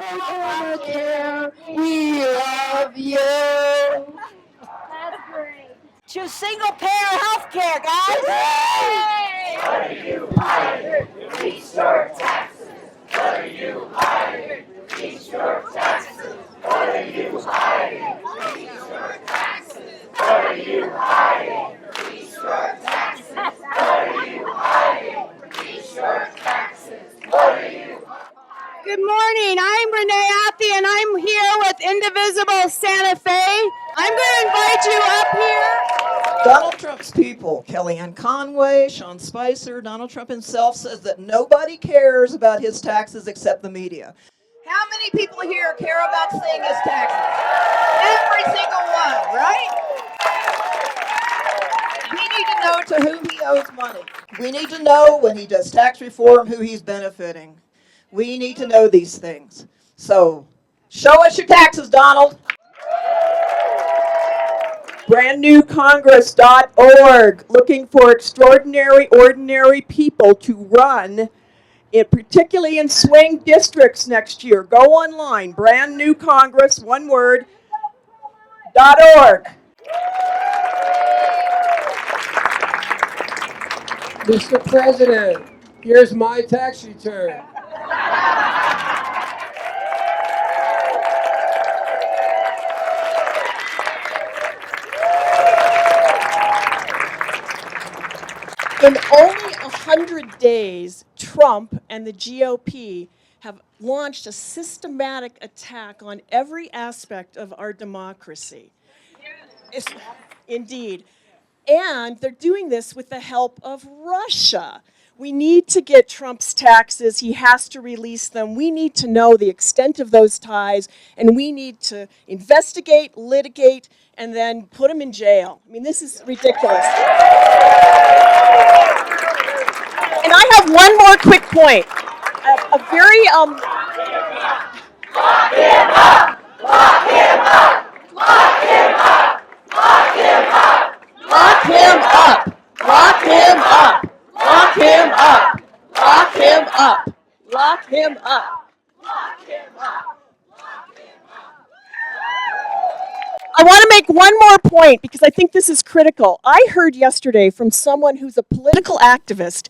Obamacare, we love you. That's great. To single-payer health care, guys! Yay! What are you hired? Release your taxes. What are you hired? Release your taxes. What are you hired? Release your taxes. What are you hired? Release your taxes. What are you hired? Release your taxes. What are you? Good morning. I'm Renee Appy, and I'm here with Indivisible Santa Fe. I'm going to invite you up here. Donald Trump's people, Kellyanne Conway, Sean Spicer, Donald Trump himself says that nobody cares about his taxes except the media. How many people here care about seeing his taxes? Every single one, right? We need to know to whom he owes money. We need to know when he does tax reform who he's benefiting. We need to know these things. So, show us your taxes, Donald. brandnewcongress.org, looking for extraordinary, ordinary people to run, particularly in swing districts next year. Go online, brandnewcongress, one word, .org. Mr. President, here's my tax return. In only 100 days, Trump and the GOP have launched a systematic attack on every aspect of our democracy. Indeed. And they're doing this with the help of Russia. We need to get Trump's taxes. He has to release them. We need to know the extent of those ties, and we need to investigate, litigate, and then put him in jail. I mean, this is ridiculous. And I have one more quick point. A very Lock him up! Lock him up! Lock him up! Lock him up! Lock him up! Lock him up! Lock him up! Lock him up! Lock him up! Lock him up! I want to make one more point because I think this is critical. I heard yesterday from someone who's a political activist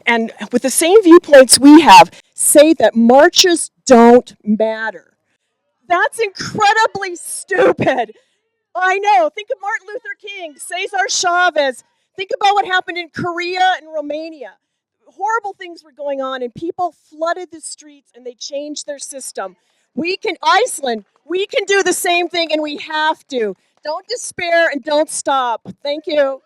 and with the same viewpoints we have say that marches don't matter. That's incredibly stupid. I know. Think of Martin Luther King, Cesar Chavez. Think about what happened in Korea and Romania. Horrible things were going on, and people flooded the streets, and they changed their system. Iceland, we can do the same thing, and we have to. Don't despair and don't stop. Thank you.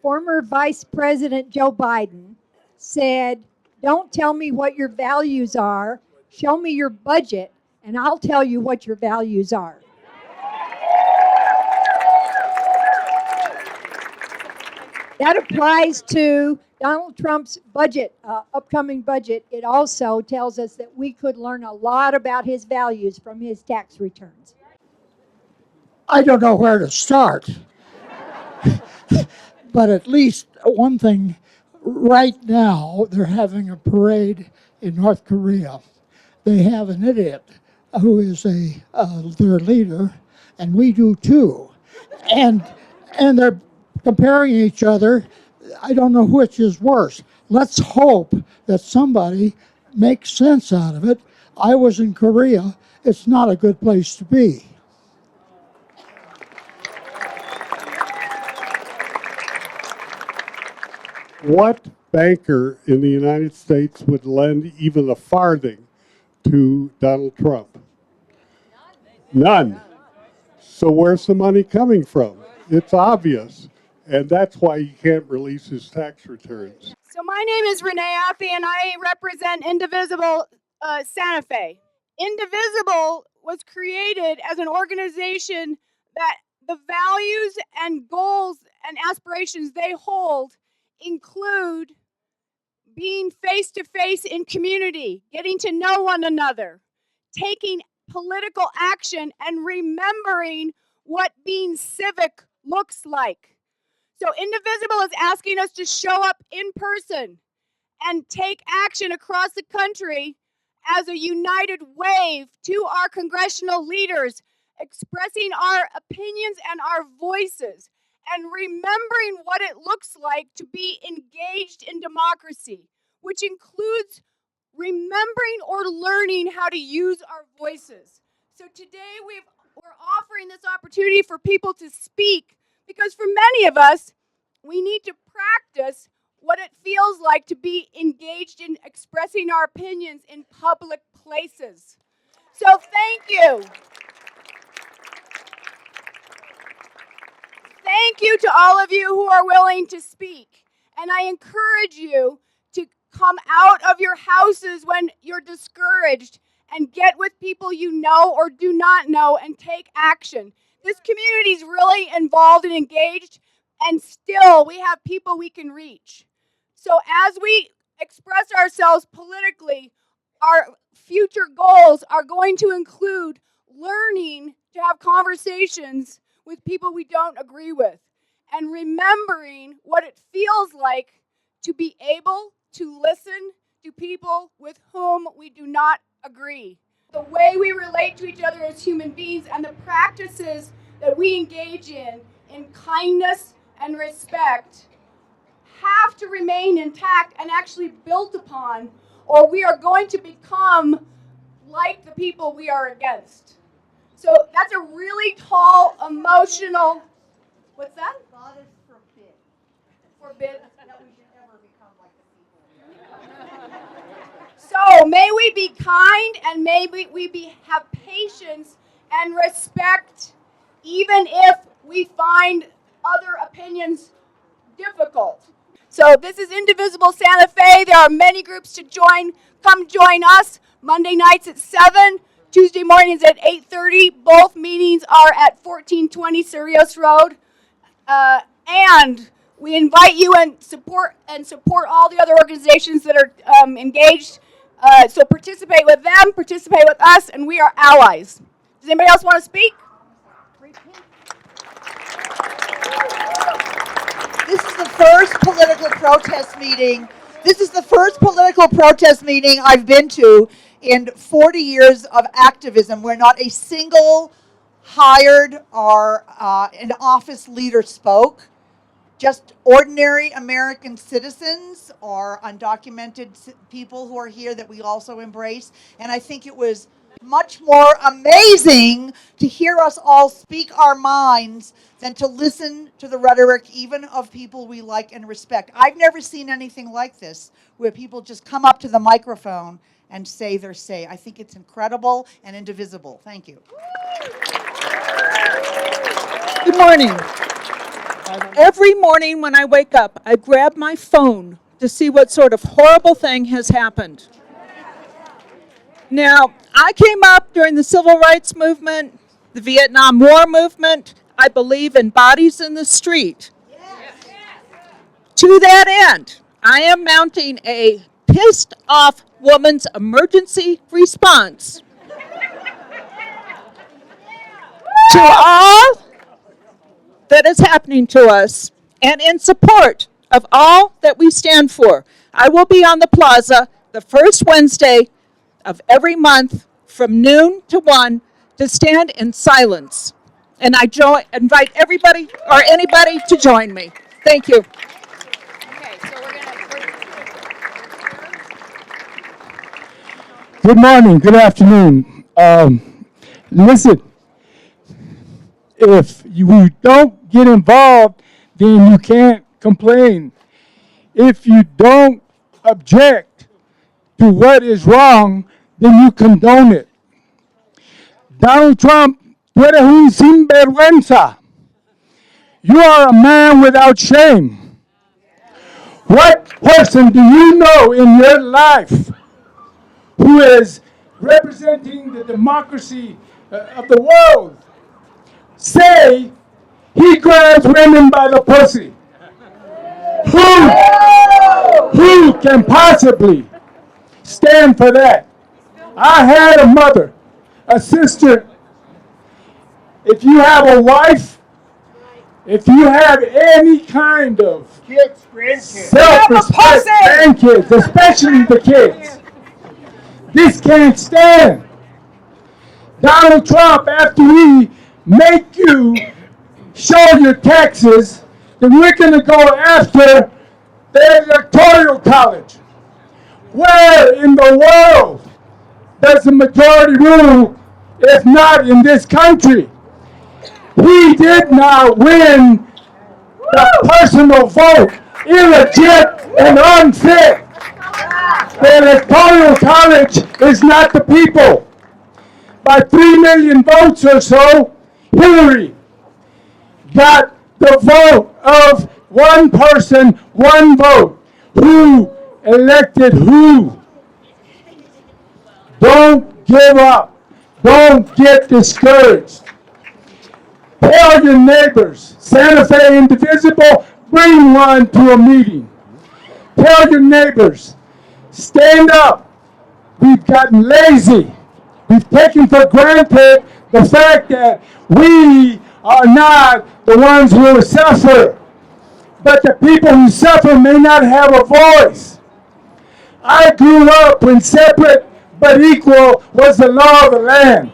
Former Vice President Joe Biden said, "Don't tell me what your values are. Show me your budget, and I'll tell you what your values are." That applies to Donald Trump's budget, upcoming budget. It also tells us that we could learn a lot about his values from his tax returns. I don't know where to start. But at least one thing, right now they're having a parade in North Korea. They have an idiot who is their leader, and we do too. And they're comparing each other. I don't know which is worse. Let's hope that somebody makes sense out of it. I was in Korea. It's not a good place to be. What banker in the United States would lend even a farthing to Donald Trump? None. So where's the money coming from? It's obvious. And that's why he can't release his tax returns. So my name is Renee Appy, and I represent Indivisible Santa Fe. Indivisible was created as an organization that the values and goals and aspirations they hold include being face-to-face in community, getting to know one another, taking political action, and remembering what being civic looks like. So Indivisible is asking us to show up in person and take action across the country as a united wave to our congressional leaders, expressing our opinions and our voices, and remembering what it looks like to be engaged in democracy, which includes remembering or learning how to use our voices. So today we're offering this opportunity for people to speak, because for many of us, we need to practice what it feels like to be engaged in expressing our opinions in public places. So thank you. Thank you to all of you who are willing to speak. And I encourage you to come out of your houses when you're discouraged and get with people you know or do not know and take action. This community is really involved and engaged, and still we have people we can reach. So as we express ourselves politically, our future goals are going to include learning to have conversations with people we don't agree with, and remembering what it feels like to be able to listen to people with whom we do not agree. The way we relate to each other as human beings and the practices that we engage in kindness and respect, have to remain intact and actually built upon, or we are going to become like the people we are against. So that's a really tall, emotional, what's that? God is forbid. Forbid. That we should ever become like the people. So may we be kind, and may we have patience and respect, even if we find other opinions difficult. So this is Indivisible Santa Fe. There are many groups to join. Come join us Monday nights at 7, Tuesday mornings at 8:30. Both meetings are at 1420 Cerrios Road. And we invite you and support all the other organizations that are engaged. So participate with them, participate with us, and we are allies. Does anybody else want to speak? This is the first political protest meeting. This is the first political protest meeting I've been to in 40 years of activism where not a single hired or an office leader spoke. Just ordinary American citizens or undocumented people who are here that we also embrace. And I think it was much more amazing to hear us all speak our minds than to listen to the rhetoric even of people we like and respect. I've never seen anything like this, where people just come up to the microphone and say their say. I think it's incredible and indivisible. Thank you. Good morning. Every morning when I wake up, I grab my phone to see what sort of horrible thing has happened. Now, I came up during the Civil Rights Movement, the Vietnam War movement. I believe in bodies in the street. To that end, I am mounting a pissed off woman's emergency response to all that is happening to us, and in support of all that we stand for. I will be on the plaza the first Wednesday of every month from noon to 1 to stand in silence. And I invite everybody or anybody to join me. Thank you. Okay, so we're Good morning, good afternoon. Listen, if you don't get involved, then you can't complain. If you don't object to what is wrong, then you condone it. Donald Trump, tú eres un sinvergüenza. You are a man without shame. What person do you know in your life who is representing the democracy of the world say he grabs women by the pussy? Who can possibly stand for that? I had a mother, a sister. If you have a wife If you have any kind of Kids, grandkids. self-respect, grandkids, especially the kids, this can't stand. Donald Trump, after we make you show your taxes, then we're going to go after the Electoral College. Where in the world does the majority rule if not in this country? He did not win the personal vote, illegit and unfit. The Electoral College is not the people. By 3 million votes or so, Hillary got the vote of one person, one vote. Who elected who? Don't give up. Don't get discouraged. Tell your neighbors, Santa Fe Indivisible, bring one to a meeting. Tell your neighbors, stand up. We've gotten lazy. We've taken for granted the fact that we are not the ones who will suffer. But the people who suffer may not have a voice. I grew up when separate but equal was the law of the land.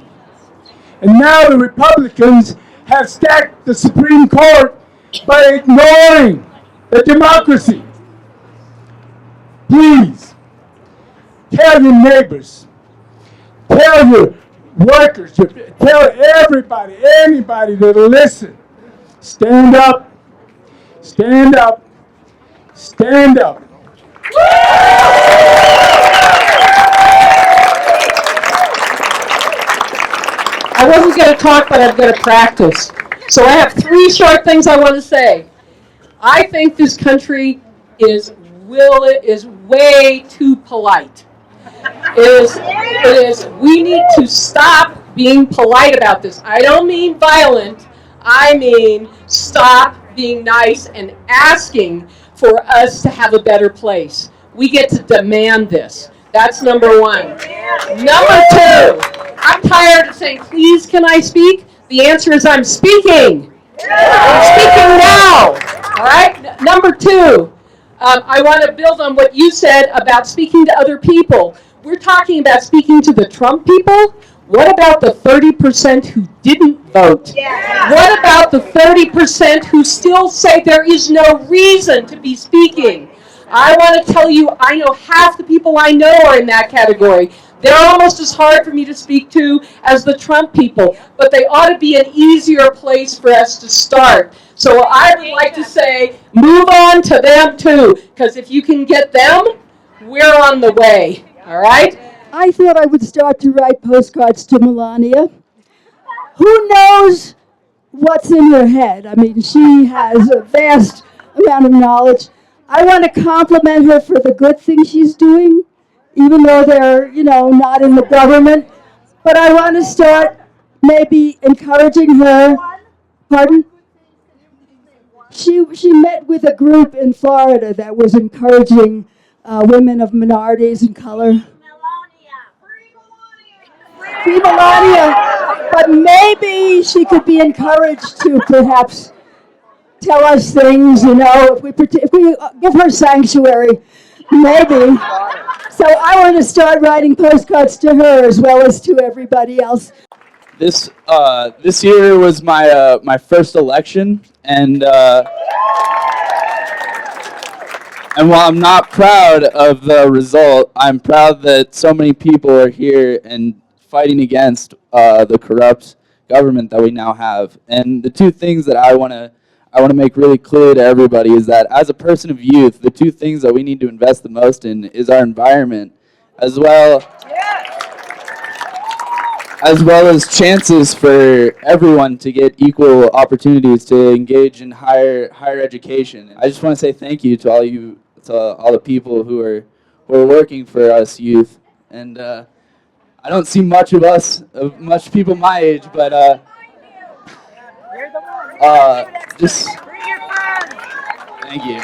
And now the Republicans have stacked the Supreme Court by ignoring the democracy. Please, tell your neighbors, tell your workers, tell everybody, anybody that'll listen, stand up, stand up, stand up. I wasn't going to talk, but I'm going to practice. So I have 3 short things I want to say. I think this country is way too polite. We need to stop being polite about this. I don't mean violent. I mean stop being nice and asking for us to have a better place. We get to demand this. That's number 1. Number 2, I'm tired of saying, please, can I speak? The answer is I'm speaking. I'm speaking now. All right? Number 2, I want to build on what you said about speaking to other people. We're talking about speaking to the Trump people. What about the 30% who didn't vote? Yeah. What about the 30% who still say there is no reason to be speaking? I want to tell you, I know half the people I know are in that category. They're almost as hard for me to speak to as the Trump people, but they ought to be an easier place for us to start. So I would like to say, move on to them too, because if you can get them, we're on the way. All right? I thought I would start to write postcards to Melania. Who knows what's in her head? I mean, she has a vast amount of knowledge. I want to compliment her for the good things she's doing, even though they're, not in the government. But I want to start maybe encouraging her. Pardon? She met with a group in Florida that was encouraging women of minorities and color. Free Melania. But maybe she could be encouraged to perhaps tell us things, if we give her sanctuary, maybe. So I want to start writing postcards to her as well as to everybody else. This year was my first election, and while I'm not proud of the result, I'm proud that so many people are here and fighting against the corrupt government that we now have. And the 2 things that I want to make really clear to everybody is that as a person of youth, the 2 things that we need to invest the most in is our environment, as well as chances for everyone to get equal opportunities to engage in higher education. I just want to say thank you to all the people who are working for us youth. And I don't see much people my age, but just thank you.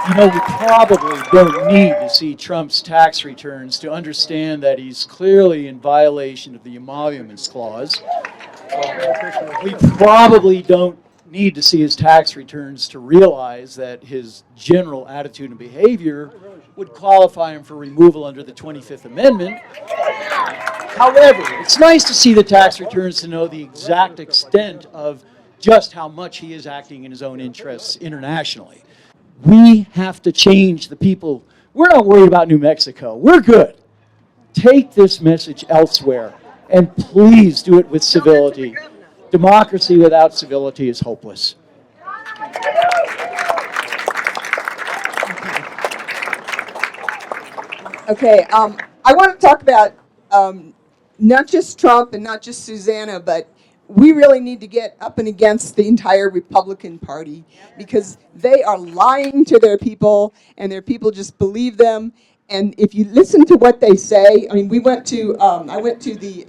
We probably don't need to see Trump's tax returns to understand that he's clearly in violation of the Emoluments Clause. We probably don't need to see his tax returns to realize that his general attitude and behavior would qualify him for removal under the 25th Amendment. However, it's nice to see the tax returns to know the exact extent of just how much he is acting in his own interests internationally. We have to change the people. We're not worried about New Mexico. We're good. Take this message elsewhere, and please do it with civility. Democracy without civility is hopeless. Okay, I want to talk about not just Trump and not just Susanna, but we really need to get up and against the entire Republican Party because they are lying to their people and their people just believe them. And if you listen to what they say, I mean, I went to the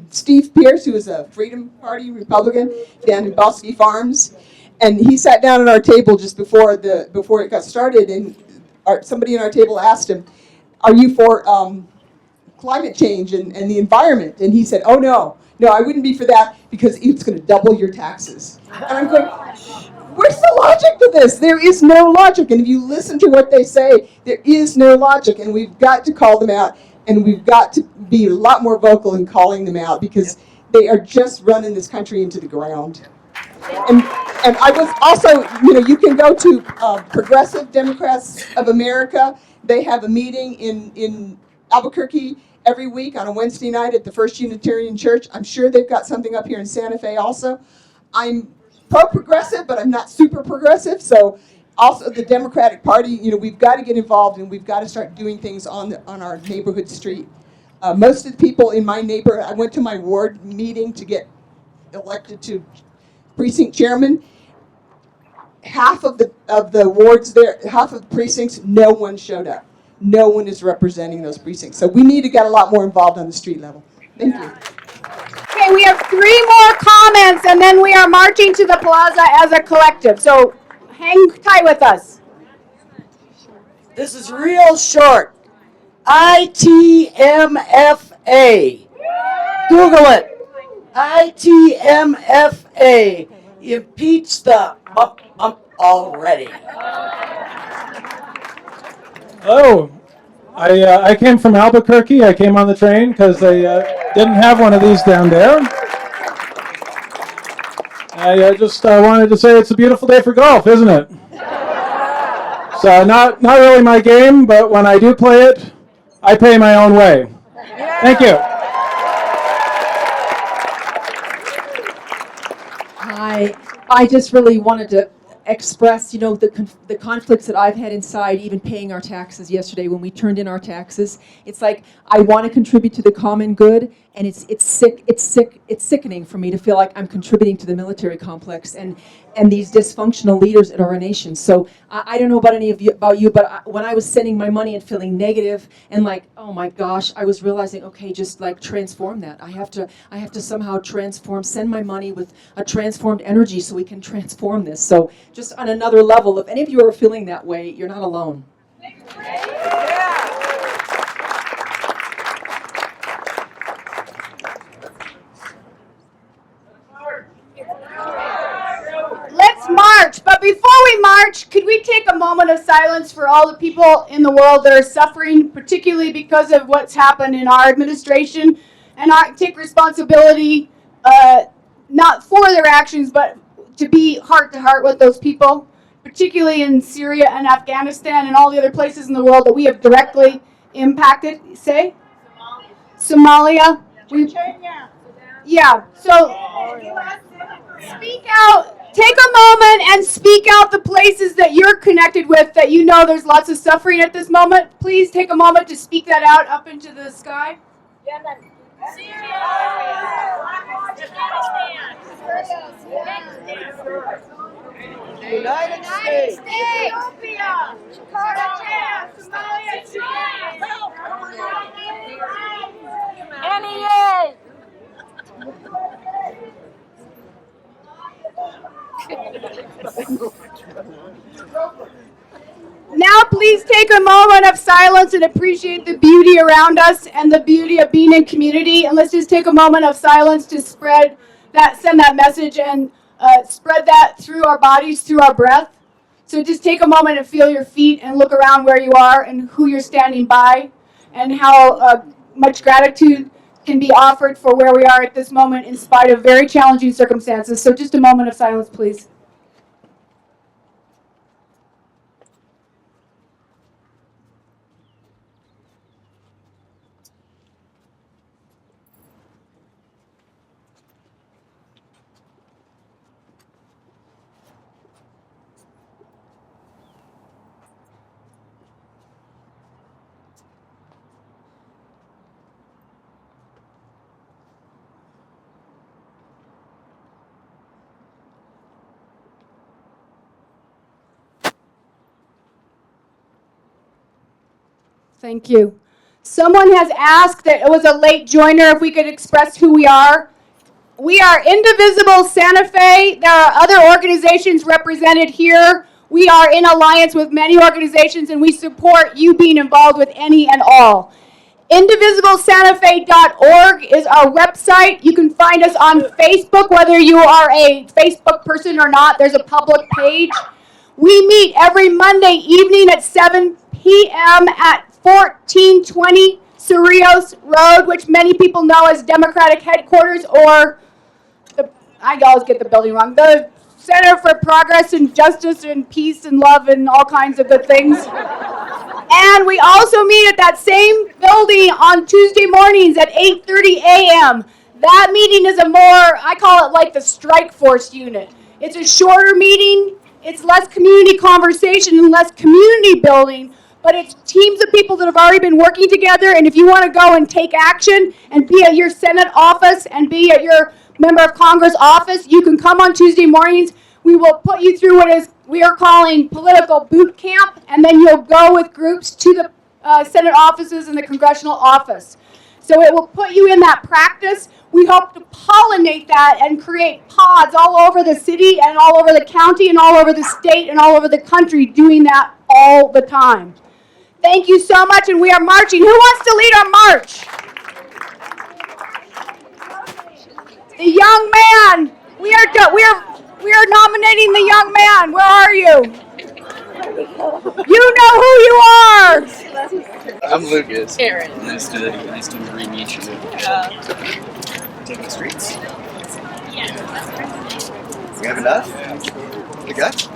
Steve Pierce, who is a Freedom Party Republican down in Bosque Farms, and he sat down at our table just before it got started, and somebody at our table asked him, "Are you for climate change and the environment?" And he said, "Oh no, I wouldn't be for that because it's going to double your taxes." And I'm going, where's the logic to this? There is no logic. And if you listen to what they say, there is no logic. And we've got to call them out. And we've got to be a lot more vocal in calling them out because they are just running this country into the ground. And I was also, you can go to Progressive Democrats of America. They have a meeting in Albuquerque every week on a Wednesday night at the First Unitarian Church. I'm sure they've got something up here in Santa Fe also. I'm pro-progressive, but I'm not super progressive. So also the Democratic Party, we've got to get involved and we've got to start doing things on our neighborhood street. Most of the people in my neighborhood, I went to my ward meeting to get elected to precinct chairman. Half of the wards there, half of the precincts, no one showed up. No one is representing those precincts. So we need to get a lot more involved on the street level. Thank you. Okay, we have 3 more comments, and then we are marching to the plaza as a collective. So hang tight with us. This is real short. ITMFA. Google it. ITMFA. Impeach the already. Oh, I came from Albuquerque. I came on the train because they didn't have one of these down there. I just wanted to say it's a beautiful day for golf, isn't it? So not really my game, but when I do play it, I pay my own way. Thank you. Hi, I just really wanted to express, the conflicts that I've had inside, even paying our taxes yesterday when we turned in our taxes. It's like I want to contribute to the common good, and it's sickening for me to feel like I'm contributing to the military complex and these dysfunctional leaders in our nation. So I don't know about you, but when I was sending my money and feeling negative and like, oh my gosh, I was realizing, okay, just like transform that. I have to somehow send my money with a transformed energy so we can transform this. So just on another level, if any of you are feeling that way, you're not alone. Let's march, but before we march, could we take a moment of silence for all the people in the world that are suffering, particularly because of what's happened in our administration, and take responsibility, not for their actions, but to be heart to heart with those people, particularly in Syria and Afghanistan and all the other places in the world that we have directly impacted. Say? Somalia. Yeah, so speak out. Take a moment and speak out the places that you're connected with that you know there's lots of suffering at this moment. Please take a moment to speak that out up into the sky. United States. Ethiopia. Somalia. NEA. Now please take a moment of silence and appreciate the beauty around us and the beauty of being in community. And let's just take a moment of silence to spread that send that message and spread that through our bodies, through our breath. So just take a moment and feel your feet and look around where you are and who you're standing by and how much gratitude can be offered for where we are at this moment in spite of very challenging circumstances. So just a moment of silence, please. Thank you. Someone has asked that it was a late joiner if we could express who we are. We are Indivisible Santa Fe. There are other organizations represented here. We are in alliance with many organizations and we support you being involved with any and all. IndivisibleSantaFe.org is our website. You can find us on Facebook, whether you are a Facebook person or not. There's a public page. We meet every Monday evening at 7 p.m. at 1420 Cerrillos Road, which many people know as Democratic headquarters, or I always get the building wrong, the Center for Progress and Justice and Peace and Love and all kinds of good things. And we also meet at that same building on Tuesday mornings at 8:30 a.m. That meeting is a more, I call it like the strike force unit. It's a shorter meeting. It's less community conversation and less community building, but it's teams of people that have already been working together. And if you want to go and take action and be at your Senate office and be at your Member of Congress office, you can come on Tuesday mornings. We will put you through what is we are calling political boot camp, and then you'll go with groups to the Senate offices and the congressional office. So it will put you in that practice. We hope to pollinate that and create pods all over the city and all over the county and all over the state and all over the country doing that all the time. Thank you so much, and we are marching. Who wants to lead our march? The young man. We are nominating the young man. Where are you? You know who you are. I'm Lucas. Aaron. Nice to re-meet you. Taking the streets. We have enough? The guts?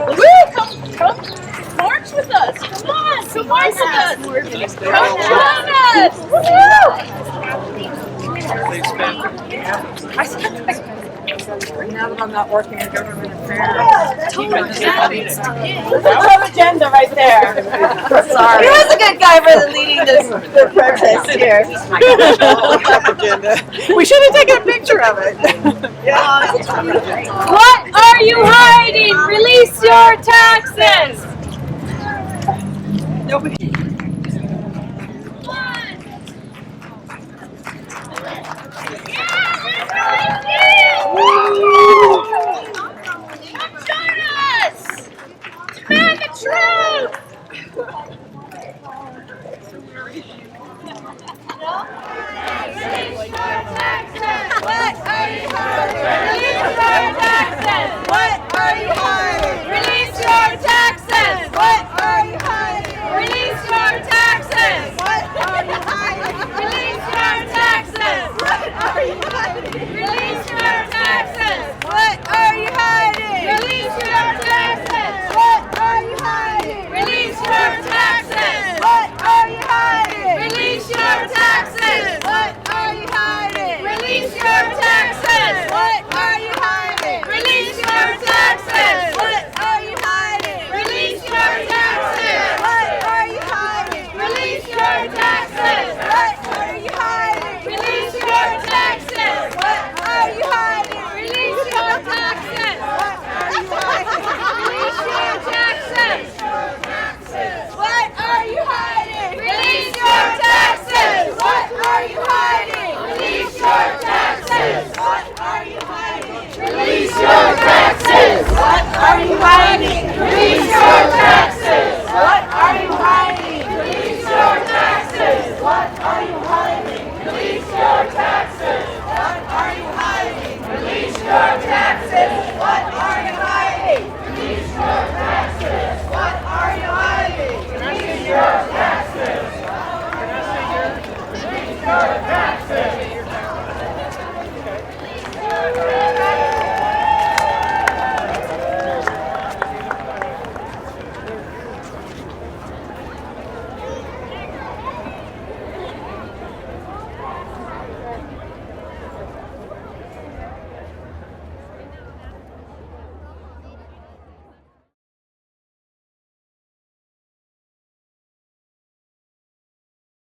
Woo! Come march with us. Come on, come march with us. Come join us. Now that I'm not working in government affairs. Total agenda right there. Sorry. He was a good guy for leading the protest here. We should have taken a picture of it. What are you hiding? Release your taxes. Nobody. Join us! Demand the truth! Release your taxes! What are you hiding? Release your taxes! What are you hiding? Release your taxes! What are you hiding? Release your taxes! What are you hiding? Release your taxes! What are you hiding? Release your taxes! What are you hiding? Release your taxes! What are you hiding? Release your taxes! What are you hiding? Release your taxes! What are you hiding? Release your taxes! What are you hiding? Release your taxes! hiding? Release your taxes. What are you hiding? Release your taxes. What are you hiding? Release your taxes. What are you hiding? Release your taxes. What are you hiding? Release your taxes. What are you hiding? Release your taxes. Release your taxes.